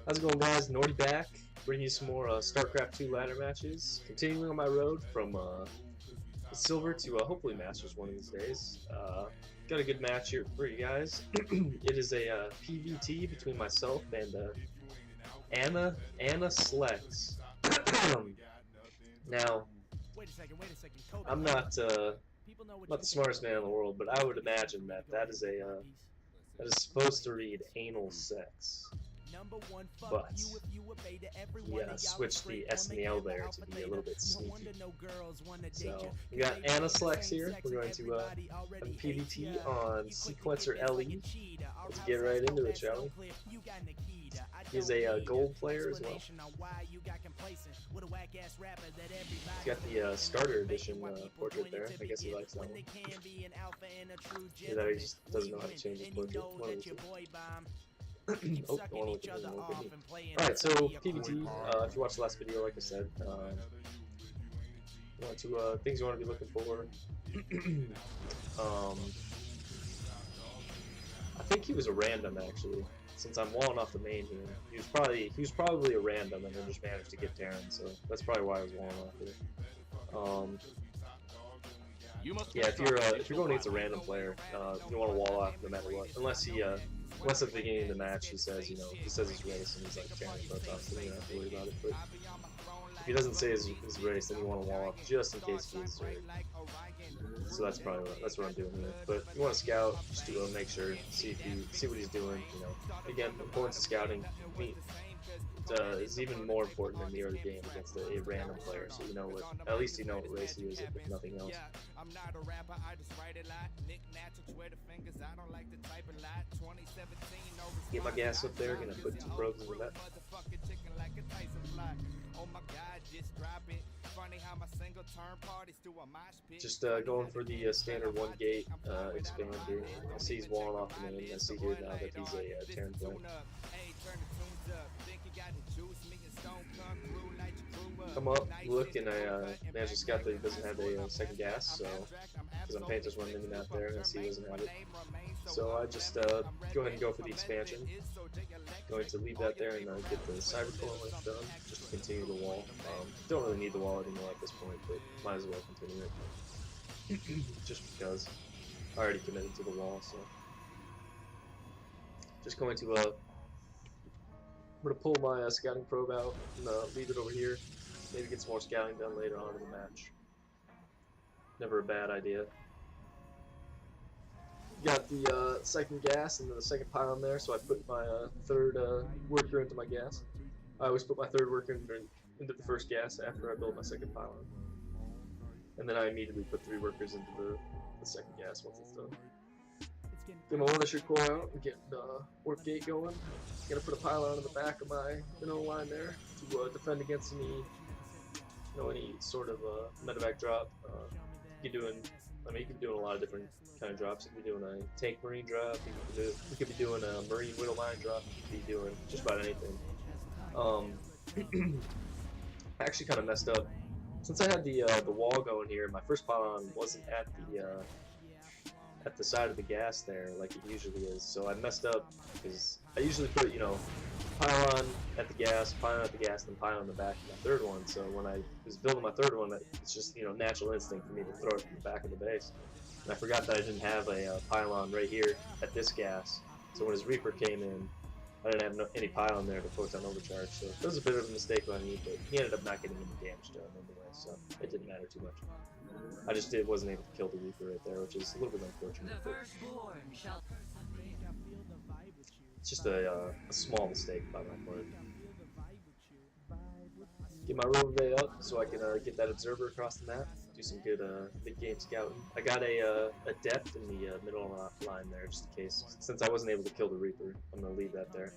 How's it going, guys? Nordy back, bringing you some more StarCraft2 ladder matches. Continuing on my road from silver to hopefully Masters one of these days. Got a good match here for you guys. It is a PvT between myself and Anna Slex. Now, I'm not not the smartest man in the world, but I would imagine that that is supposed to read anal sex. But he switched the S and the L there to be a little bit sneaky. So we got Anna Slex here. We're going to have a PvT on Sequencer LE. Let's get right into it, shall we? He's a gold player as well. He's got the starter edition portrait there. I guess he likes that one. Either he just doesn't know how to change his portrait. One of the two. Oh, don't want to look at me. Alright, so PvT, if you watched the last video, like I said, things you want to be looking for. I think he was a random, actually, since I'm walling off the main here. He was probably a random and then just managed to get Terran, so that's probably why I was walling off here. Yeah, if you're going against a random player, you want to wall off no matter what, unless at the beginning of the match he says, he's race and he's like Terran Protoss, so you don't have to worry about it. But if he doesn't say his race, then you want to wall off just in case he is right. So that's what I'm doing here. But you want to scout just to make sure, see what he's doing. Again, importance of scouting is even more important in the early game against a random player. So at least you know what race he is, if nothing else. Get my gas up there. Gonna put 2 probes in that. Just going for the standard 1 gate expander. I see he's walling off the main. I see here now that he's a Terran player. Come up, look, and I managed to scout that he doesn't have a second gas, so because I'm paying just one mini map there, and I see he doesn't have it. So I just go ahead and go for the expansion. Going to leave that there and get the cyber core link done, just to continue the wall. Don't really need the wall anymore at this point, but might as well continue it. Just because I already committed to the wall, so just going to I'm gonna pull my scouting probe out and leave it over here. Maybe get some more scouting done later on in the match. Never a bad idea. Got the second gas and the second pylon there, so I put my third worker into my gas. I always put my third worker into the first gas after I build my second pylon. And then I immediately put 3 workers into the second gas once it's done. Get my Watersher core out and get warp gate going. Gonna put a pylon in the back of my mineral line there to defend against any sort of medevac drop. You could be doing a lot of different kind of drops. You could be doing a tank marine drop. You could be doing a marine widow mine drop. You could be doing just about anything. I actually kind of messed up since I had the wall going here. My first pylon wasn't at the side of the gas there like it usually is, so I messed up because I usually put pylon at the gas, then pylon in the back of my third one. So when I was building my third one, it's just natural instinct for me to throw it from the back of the base, and I forgot that I didn't have a pylon right here at this gas. So when his Reaper came in, I didn't have any pylon there to photon overcharge, so it was a bit of a mistake by me, but he ended up not getting any damage done anyway, so it didn't matter too much. I just wasn't able to kill the Reaper right there, which is a little bit unfortunate. It's just a small mistake by my part. Get my Rover up so I can get that observer across the map, do some good mid-game scouting. I got a depth in the middle line there just in case. Since I wasn't able to kill the Reaper, I'm going to leave that there.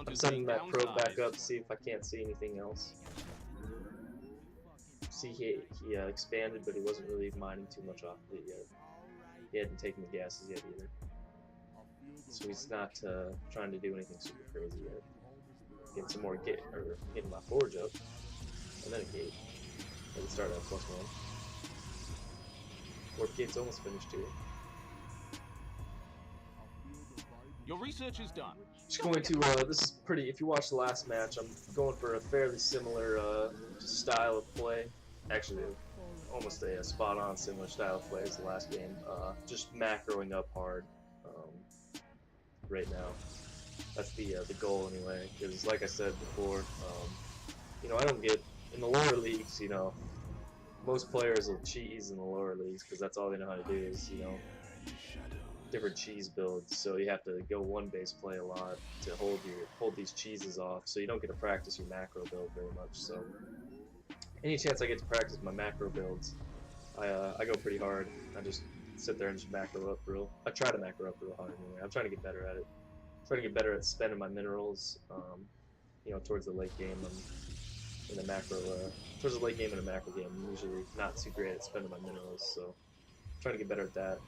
I'm sending that probe back up to see if I can't see anything else. See, he expanded, but he wasn't really mining too much off of it yet. He hadn't taken the gases yet either. So he's not trying to do anything super crazy yet. Get some more getting my forge up. And then a gate. I can start at +1. Warp gate's almost finished too. Your research is done. Just going to, this is pretty, if you watch the last match, I'm going for a fairly similar style of play. Actually, almost a spot-on similar style of play as the last game. Just macroing up hard right now. That's the goal anyway, because like I said before, you know, I don't get, in the lower leagues, you know, most players will cheese in the lower leagues because that's all they know how to do is, you know, different cheese builds. So you have to go one base play a lot to hold these cheeses off, so you don't get to practice your macro build very much. So any chance I get to practice my macro builds, I go pretty hard. I just sit there and just macro up I try to macro up real hard anyway. I'm trying to get better at it. I'm trying to get better at spending my minerals. You know, towards the late game, I'm in a macro. Towards the late game in a macro game, I'm usually not too great at spending my minerals. So I'm trying to get better at that.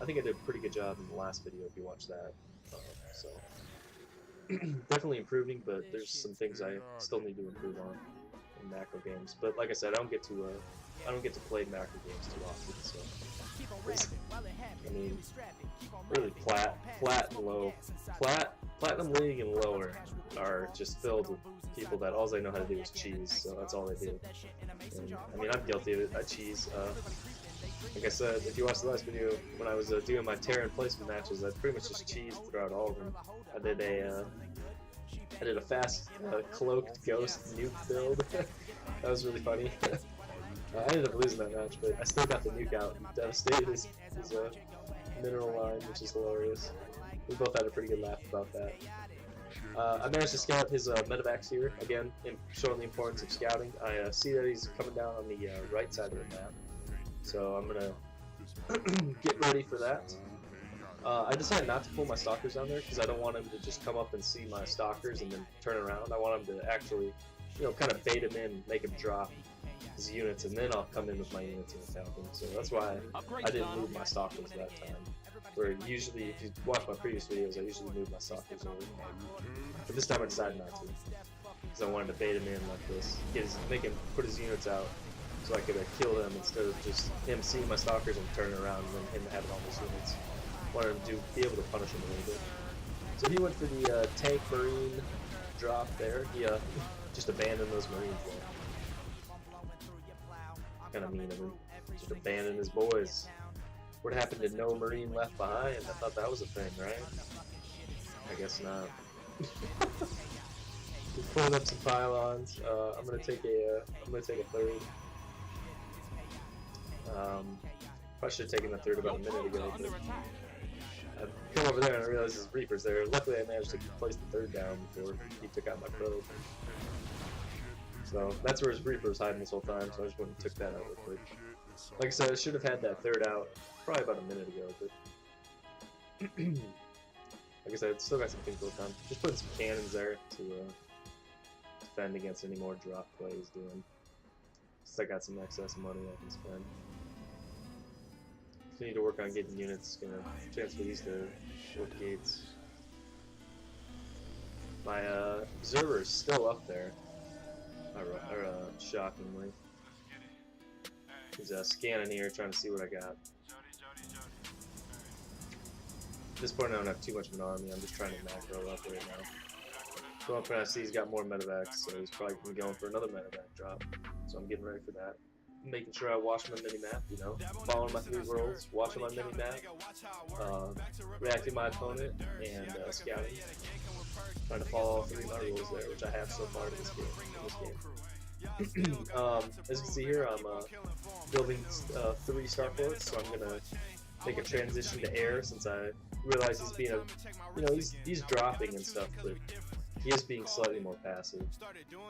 I think I did a pretty good job in the last video if you watch that. So definitely improving, but there's some things I still need to improve on in macro games. But like I said, I don't get to play macro games too often. So I mean, really flat and low, platinum league and lower are just filled with people that all they know how to do is cheese. So that's all they do. And, I mean, I'm guilty of it. I cheese. Like I said, if you watched the last video, when I was doing my Terran placement matches, I pretty much just cheesed throughout all of them. I did a fast cloaked ghost nuke build. That was really funny. I ended up losing that match, but I still got the nuke out and devastated his mineral line, which is hilarious. We both had a pretty good laugh about that. I managed to scout his medevacs here, again, showing the importance of scouting. I see that he's coming down on the right side of the map, so I'm going to get ready for that. I decided not to pull my stalkers down there because I don't want him to just come up and see my stalkers and then turn around. I want him to actually, you know, kind of bait him in, make him drop his units, and then I'll come in with my units and attack him. So that's why I didn't move my stalkers that time. Where usually, if you watch my previous videos, I usually move my stalkers over. But this time I decided not to, because I wanted to bait him in like this, make him put his units out, so I could kill them instead of just him seeing my stalkers and turning around and then him having all those units. I wanted him to be able to punish him a little bit. So he went for the tank marine drop there. He just abandoned those marines there. Kind of mean of him. Just abandoned his boys. What happened to no marine left behind? I thought that was a thing, right? I guess not. Just pulling up some pylons. I'm gonna take a third. Probably should have taken the third about a minute ago, but I come over there and I realized his Reaper's there. Luckily, I managed to place the third down before he took out my probe. So that's where his Reaper was hiding this whole time, so I just went and took that out real quick. Like I said, I should have had that third out probably about a minute ago, but like I said, still got some things to work on. Just putting some cannons there to defend against any more drop plays doing. Since I got some excess money I can spend. Continue to work on getting units, gonna transfer these to work gates. My observer is still up there. Shockingly. He's scanning here, trying to see what I got. At this point, I don't have too much of an army. I'm just trying to macro up right now. Going for, I see he's got more medevacs, so he's probably going to be going for another medevac drop. So I'm getting ready for that. Making sure I watch my mini-map, you know, following my 3 roles, watching my mini-map, reacting my opponent, and scouting. Trying to follow all 3 of my rules there, which I have so far in this game. As you can see here, I'm building 3 starports, so I'm gonna make a transition to air since I realize he's being he's dropping and stuff, but he is being slightly more passive.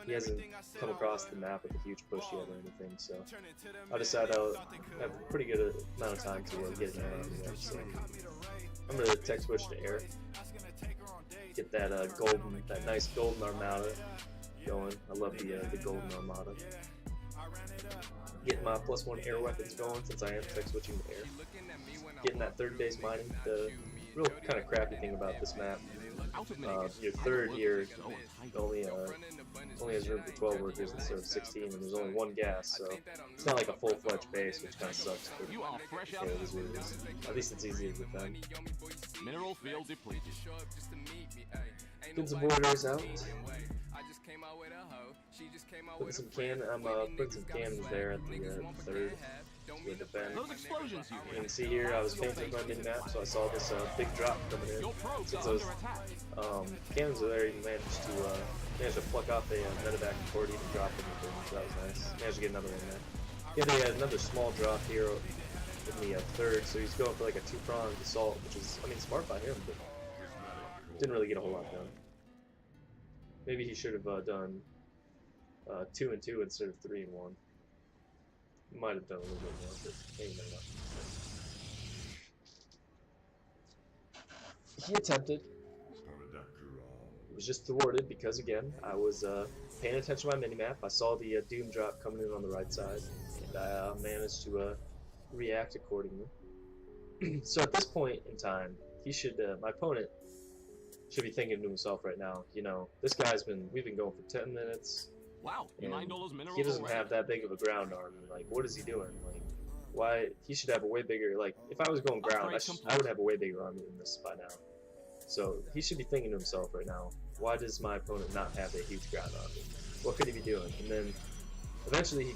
He hasn't come across the map with a huge push yet or anything, so I decided I'll have a pretty good amount of time to get an air on there. So I'm gonna tech switch to air, get that that nice golden armada going. I love the golden armada. Getting my +1 air weapons going since I am tech switching to air. Getting that third base mining. The real kind of crappy thing about this map, your third here only has room for 12 workers instead of 16, and there's only 1 gas, so it's not like a full-fledged base, which kind of sucks. But yeah, it is what it is. At least it's easier to defend. Mineral field depleted. Getting some borders out. Putting some putting some cannons there at the third to defend. You can see here I was painting my mini-map, so I saw this big drop coming in. Since those cannons are there, you managed to pluck off a medevac before it even dropped anything, so that was nice. Managed to get another one there. He had another small drop here in the third, so he's going for like a two-pronged assault, which is, I mean, smart by him, but didn't really get a whole lot done. Maybe he should have done 2 and 2 instead of 3 and 1. Might have done a little bit more, but hey, no. He attempted. It was just thwarted because, again, I was paying attention to my minimap. I saw the Doom drop coming in on the right side, and I managed to react accordingly. So at this point in time, he should, my opponent should be thinking to himself right now, you know, this guy's we've been going for 10 minutes. Wow, and he doesn't have that big of a ground army. Like, what is he doing? Like, why? He should have a way bigger, like, if I was going ground, I would have a way bigger army than this by now. So he should be thinking to himself right now, why does my opponent not have a huge ground army? What could he be doing? And then eventually he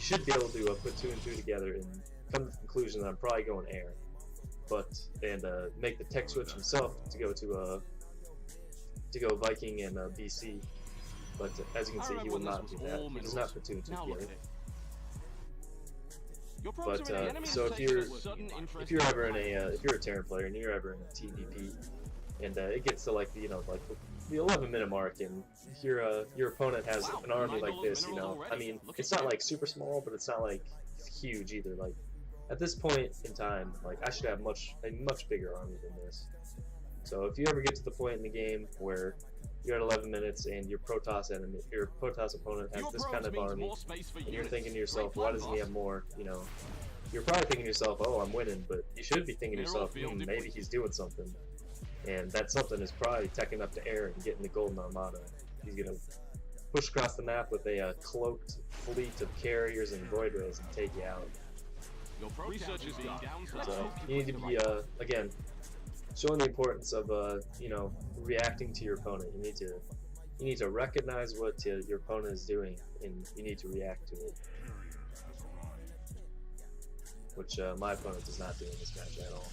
should be able to put 2 and 2 together and come to the conclusion that I'm probably going air, and make the tech switch himself to go Viking and BC. But as you can see, he will not do that. He does not put 2 and 2 together. But so if you're ever in if you're a Terran player and you're ever in a TVP, and it gets to like the 11-minute mark, and your opponent has an army like this, you know, I mean, it's not like super small, but it's not like huge either. Like at this point in time, like I should have a much bigger army than this. So if you ever get to the point in the game where you're at 11 minutes and your Protoss opponent has this kind of army, and you're thinking to yourself, why doesn't he have more? You know, you're probably thinking to yourself, oh, I'm winning, but you should be thinking to yourself, maybe he's doing something, and that something is probably teching up to air and getting the Golden Armada. He's gonna push across the map with a cloaked fleet of carriers and void rays and take you out. So you need to be again, showing the importance of reacting to your opponent. You need to recognize what your opponent is doing, and you need to react to it, which my opponent does not do in this match at all.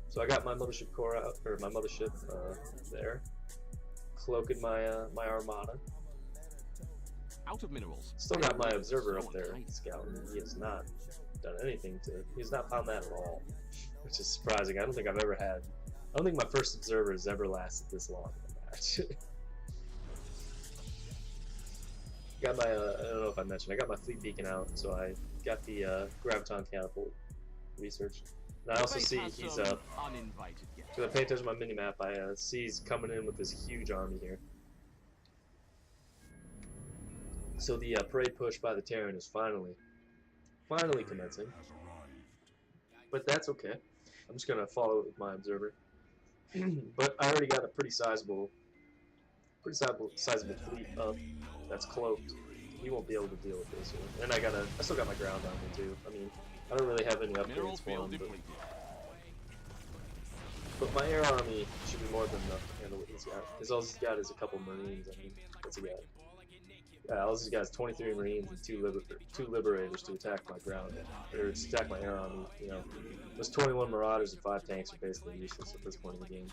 So I got my mothership core out, or my mothership there, cloaking my my armada. Out of minerals. Still got my observer up there scouting. He has not done anything he's not found that at all, which is surprising. I don't think my first observer has ever lasted this long in a match. Got my, I don't know if I mentioned, I got my fleet beacon out, so I got the graviton catapult researched. And I also see he's, because I pay attention to my minimap, I see he's coming in with this huge army here. So the parade push by the Terran is finally commencing. But that's okay. I'm just gonna follow it with my observer. But I already got a pretty sizable fleet up that's cloaked. He won't be able to deal with this. And I still got my ground on me too. I mean, I don't really have any upgrades for him, but my air army should be more than enough to handle what he's got. Because all he's got is a couple Marines. I mean, what's he got? Yeah, all he's got is 23 Marines and two Liberators to attack my ground, or to attack my air army. You know, those 21 Marauders and 5 tanks are basically useless at this point in the game.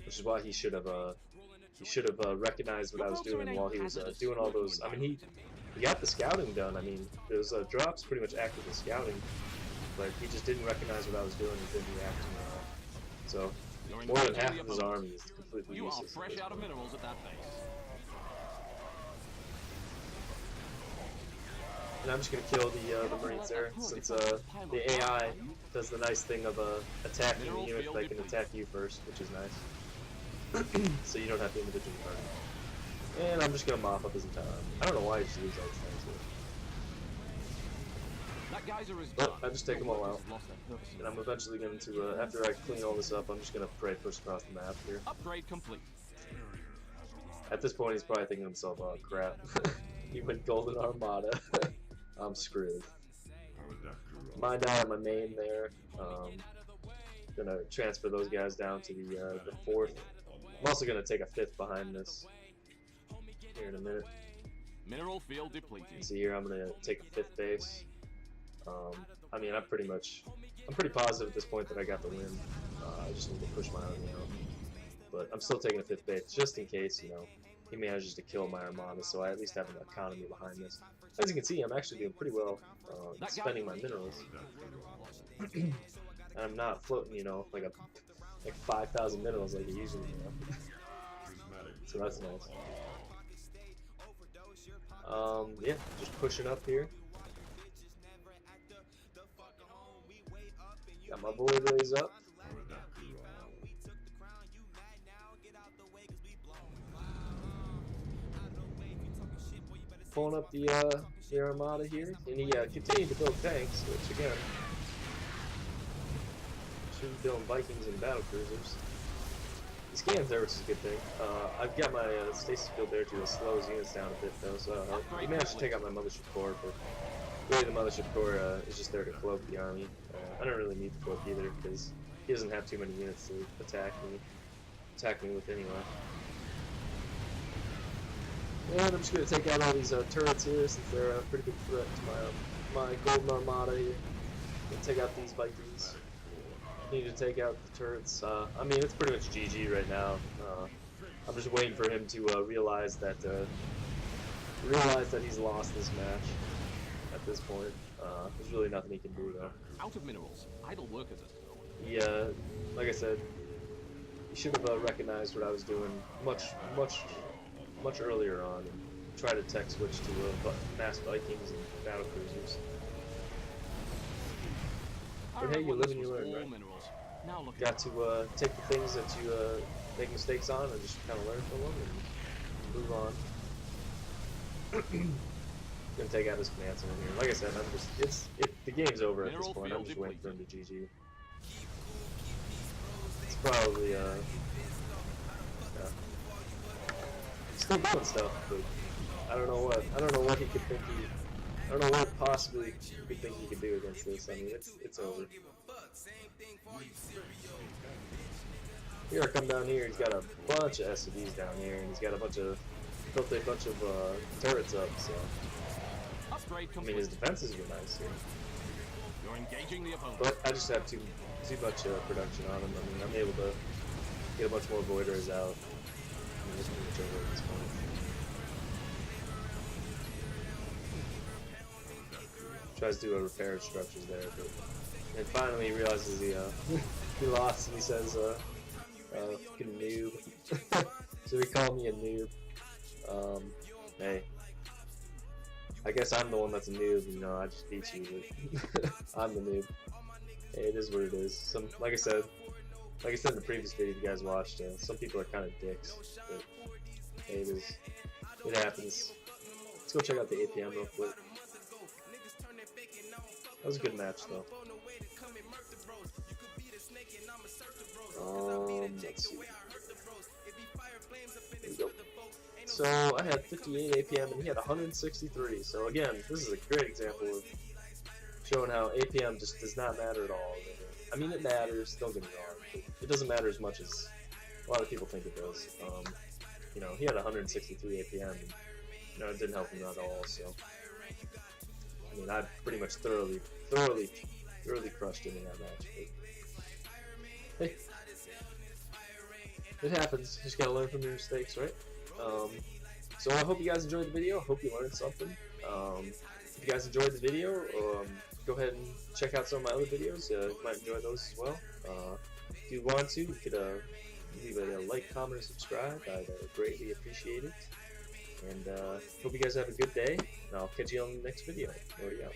Which is why he should have recognized what I was doing while he was doing all those. I mean, he got the scouting done. I mean, those drops pretty much acted as scouting, but he just didn't recognize what I was doing and didn't react to me. So more than half of his army is completely useless. You are fresh out of minerals at that base. And I'm just gonna kill the Marines there, since the AI does the nice thing of attacking the unit that can attack you first, which is nice. So you don't have to individually target. And I'm just gonna mop up his entire army. I don't know why he just leaves all these things here. But I just take them all out, and I'm eventually going to, after I clean all this up, I'm just going to parade push across the map here. Upgrade complete. At this point, he's probably thinking to himself, oh crap, he went Golden Armada. I'm screwed. mined out my main there. Gonna transfer those guys down to the 4th. I'm also gonna take a 5th behind this here in a minute. Mineral field depleted. See here, I'm gonna take a 5th base. I mean, I'm pretty positive at this point that I got the win. I just need to push my army out. But I'm still taking a 5th base just in case, you know, he manages to kill my armada, so I at least have an economy behind this. As you can see, I'm actually doing pretty well spending my minerals. And I'm not floating, you know, like 5,000 minerals like I usually do. So that's nice. Yeah, just pushing up here. Got my void rays up. Pulling up the armada here, and he continued to build tanks, which again, should be building Vikings and battle cruisers. The scan service is a good thing. I've got my stasis field there to slow his units down a bit though, so he managed to take out my mothership core, but really the mothership core is just there to cloak the army. I don't really need the cloak either, because he doesn't have too many units to attack me with anyway. And I'm just going to take out all these turrets here, since they're a pretty big threat to my golden armada here. Gonna take out these Vikings. Need to take out the turrets. I mean, it's pretty much GG right now. I'm just waiting for him to realize that he's lost this match at this point. There's really nothing he can do though. Out of minerals, idle workers. Yeah, like I said, he should have recognized what I was doing much earlier on and try to tech switch to mass Vikings and battle cruisers. But hey, you live and you learn, right? Got to take the things that you make mistakes on and just kind of learn from them and move on. Gonna take out his command center here. Like I said, the game's over at this point. I'm just waiting for him to GG. It's probably yeah. Still doing stuff, but I don't know what he could think I don't know what possibly he could think he could do against this. I mean, it's over. Here I come down here, he's got a bunch of SCVs down here, and he's got built a bunch of turrets up, so I mean his defenses are nice here. You're engaging the opponent. But I just have too much production on him. I mean, I'm able to get a bunch more voiders out. I'm just pretty much over at this point. Tries to do a repair of structures there, but and finally he realizes he lost, and he says, fucking noob. So he called me a noob. Hey, I guess I'm the one that's a noob, you know, I just beat you, but I'm the noob. Hey, it is what it is. Like I said in the previous video you guys watched, some people are kind of dicks, but hey, it happens. Let's go check out the APM real quick. That was a good match, though. Let's see. There we go. So, I had 58 APM and he had 163. So, again, this is a great example of showing how APM just does not matter at all. I mean, it matters, don't get me wrong. It doesn't matter as much as a lot of people think it does. You know, he had 163 APM, and, you know, it didn't help him at all, so. I mean, I pretty much thoroughly crushed him in that match. But, hey, it happens. You just gotta learn from your mistakes, right? So I hope you guys enjoyed the video. I hope you learned something. If you guys enjoyed the video, go ahead and check out some of my other videos. You might enjoy those as well. If you want to, you could leave a like, comment, or subscribe. I'd greatly appreciate it. And hope you guys have a good day, and I'll catch you on the next video. Over out.